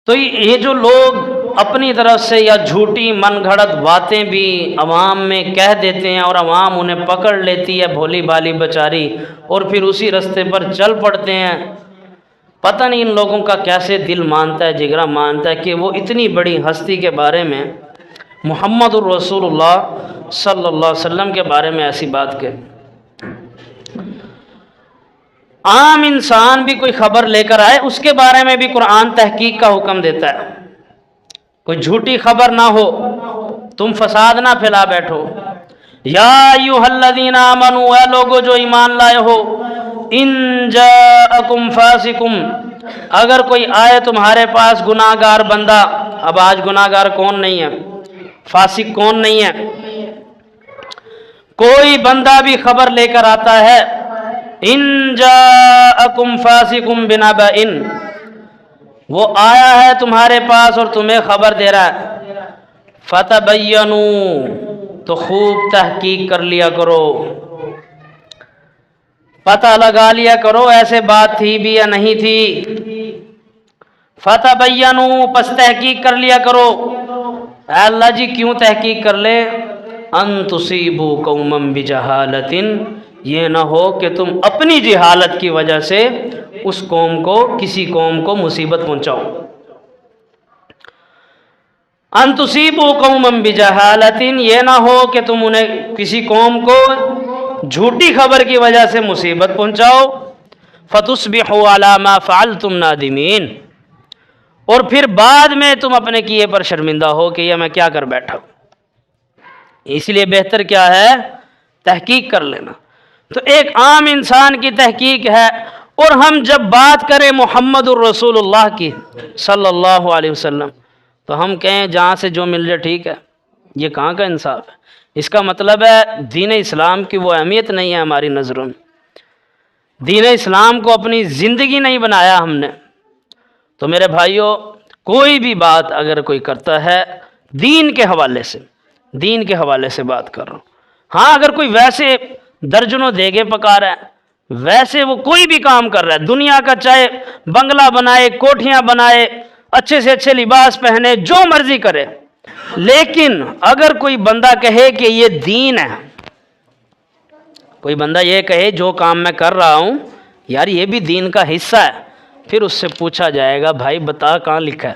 تو یہ جو لوگ اپنی طرف سے یا جھوٹی من گھڑت باتیں بھی عوام میں کہہ دیتے ہیں اور عوام انہیں پکڑ لیتی ہے بھولی بھالی بیچاری، اور پھر اسی رستے پر چل پڑتے ہیں، پتہ نہیں ان لوگوں کا کیسے دل مانتا ہے، جگرا مانتا ہے کہ وہ اتنی بڑی ہستی کے بارے میں، محمد الرسول اللہ صلی اللہ علیہ وسلم کے بارے میں ایسی بات کہ عام انسان بھی کوئی خبر لے کر آئے اس کے بارے میں بھی قرآن تحقیق کا حکم دیتا ہے، کوئی جھوٹی خبر نہ ہو، تم فساد نہ پھیلا بیٹھو۔ یا ایھا الذین آمنوا، اے لوگو جو ایمان لائے ہو، ان جاءکم فاسقم، اگر کوئی آئے تمہارے پاس گناہ گار بندہ، اب آج گناہ گار کون نہیں ہے، فاسق کون نہیں ہے، کوئی بندہ بھی خبر لے کر آتا ہے، ان جاءکم فاسقم بنبأ، وہ آیا ہے تمہارے پاس اور تمہیں خبر دے رہا ہے، فتبینوا، تو خوب تحقیق کر لیا کرو، پتہ لگا لیا کرو ایسے بات تھی بھی یا نہیں تھی، فتبینوا، پس تحقیق کر لیا کرو۔ اے اللہ جی کیوں تحقیق کر لے؟ ان تصیبوا قوما بجہالۃ، یہ نہ ہو کہ تم اپنی جہالت کی وجہ سے اس قوم کو، کسی قوم کو مصیبت پہنچاؤ۔ ان تصیبوا قوما بجہالۃ، یہ نہ ہو کہ تم انہیں، کسی قوم کو جھوٹی خبر کی وجہ سے مصیبت پہنچاؤ، فتصبحوا علی ما فعلتم نادمین، اور پھر بعد میں تم اپنے کیے پر شرمندہ ہو کہ یہ میں کیا کر بیٹھا ہوں۔ اس لیے بہتر کیا ہے؟ تحقیق کر لینا۔ تو ایک عام انسان کی تحقیق ہے، اور ہم جب بات کریں محمد الرسول اللہ کی صلی اللہ علیہ وسلم، تو ہم کہیں جہاں سے جو مل جائے ٹھیک ہے، یہ کہاں کا انصاف ہے؟ اس کا مطلب ہے دین اسلام کی وہ اہمیت نہیں ہے ہماری نظروں میں، دین اسلام کو اپنی زندگی نہیں بنایا ہم نے۔ تو میرے بھائیوں، کوئی بھی بات اگر کوئی کرتا ہے دین کے حوالے سے، دین کے حوالے سے بات کر رہا ہوں، ہاں اگر کوئی ویسے درجنوں دیگے پکا رہا ہے، ویسے وہ کوئی بھی کام کر رہا ہے دنیا کا، چاہے بنگلہ بنائے، کوٹھیاں بنائے، اچھے سے اچھے لباس پہنے، جو مرضی کرے، لیکن اگر کوئی بندہ کہے کہ یہ دین ہے، کوئی بندہ یہ کہے جو کام میں کر رہا ہوں یار یہ بھی دین کا حصہ ہے، پھر اس سے پوچھا جائے گا بھائی بتا کہاں لکھا ہے،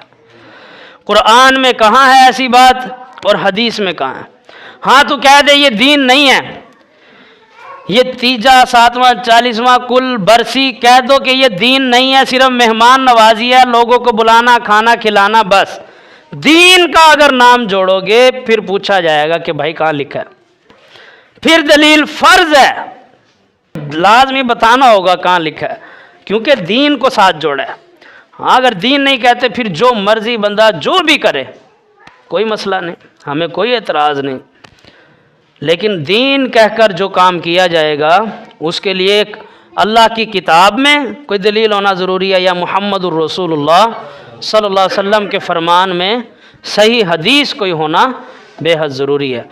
قرآن میں کہاں ہے ایسی بات اور حدیث میں کہاں ہے؟ ہاں تو کہہ دے یہ دین نہیں ہے، یہ تیجا، ساتواں، 40واں کل برسی، کہہ دو کہ یہ دین نہیں ہے، صرف مہمان نوازی ہے، لوگوں کو بلانا، کھانا کھلانا، بس۔ دین کا اگر نام جوڑو گے پھر پوچھا جائے گا کہ بھائی کہاں لکھا ہے، پھر دلیل فرض ہے، لازمی بتانا ہوگا کہاں لکھا ہے، کیونکہ دین کو ساتھ جوڑا ہے۔ ہاں اگر دین نہیں کہتے پھر جو مرضی بندہ جو بھی کرے کوئی مسئلہ نہیں، ہمیں کوئی اعتراض نہیں، لیکن دین کہہ کر جو کام کیا جائے گا اس کے لیے ایک اللہ کی کتاب میں کوئی دلیل ہونا ضروری ہے، یا محمد الرسول اللہ صلی اللہ علیہ وسلم کے فرمان میں صحیح حدیث کوئی ہونا بے حد ضروری ہے۔